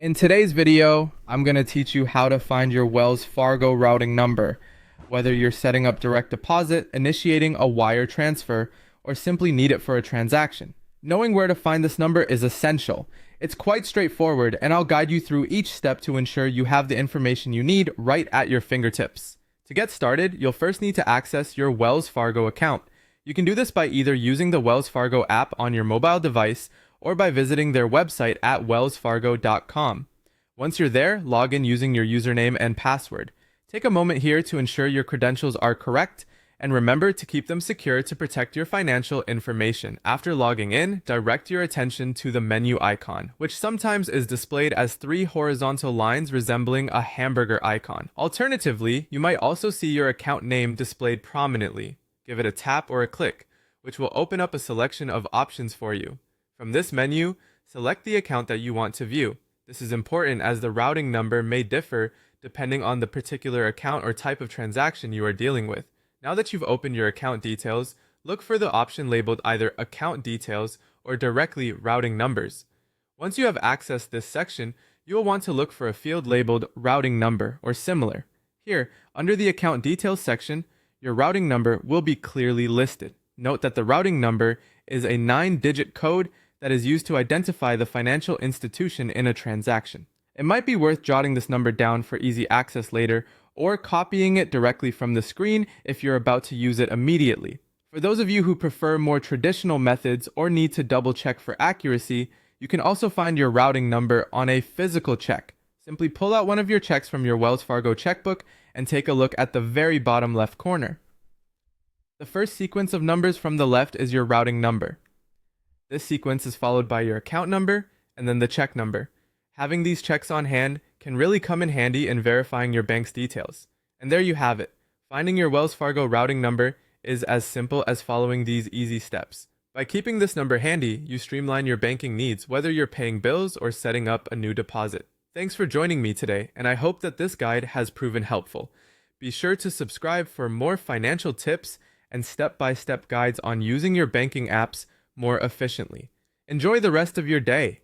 In today's video, I'm going to teach you how to find your Wells Fargo routing number, whether you're setting up direct deposit, initiating a wire transfer, or simply need it for a transaction. Knowing where to find this number is essential. It's quite straightforward, and I'll guide you through each step to ensure you have the information you need right at your fingertips. To get started, you'll first need to access your Wells Fargo account. You can do this by either using the Wells Fargo app on your mobile device or by visiting their website at wellsfargo.com. Once you're there, log in using your username and password. Take a moment here to ensure your credentials are correct, and remember to keep them secure to protect your financial information. After logging in, direct your attention to the menu icon, which sometimes is displayed as 3 horizontal lines resembling a hamburger icon. Alternatively, you might also see your account name displayed prominently. Give it a tap or a click, which will open up a selection of options for you. From this menu, select the account that you want to view. This is important as the routing number may differ depending on the particular account or type of transaction you are dealing with. Now that you've opened your account details, look for the option labeled either Account Details or directly Routing Numbers. Once you have accessed this section, you will want to look for a field labeled Routing Number or similar. Here, under the Account Details section, your routing number will be clearly listed. Note that the routing number is a 9-digit code that is used to identify the financial institution in a transaction. It might be worth jotting this number down for easy access later, or copying it directly from the screen if you're about to use it immediately. For those of you who prefer more traditional methods or need to double check for accuracy, you can also find your routing number on a physical check. Simply pull out one of your checks from your Wells Fargo checkbook and take a look at the very bottom left corner. The first sequence of numbers from the left is your routing number. This sequence is followed by your account number and then the check number. Having these checks on hand can really come in handy in verifying your bank's details. And there you have it. Finding your Wells Fargo routing number is as simple as following these easy steps. By keeping this number handy, you streamline your banking needs, whether you're paying bills or setting up a new deposit. Thanks for joining me today, and I hope that this guide has proven helpful. Be sure to subscribe for more financial tips and step-by-step guides on using your banking apps more efficiently. Enjoy the rest of your day.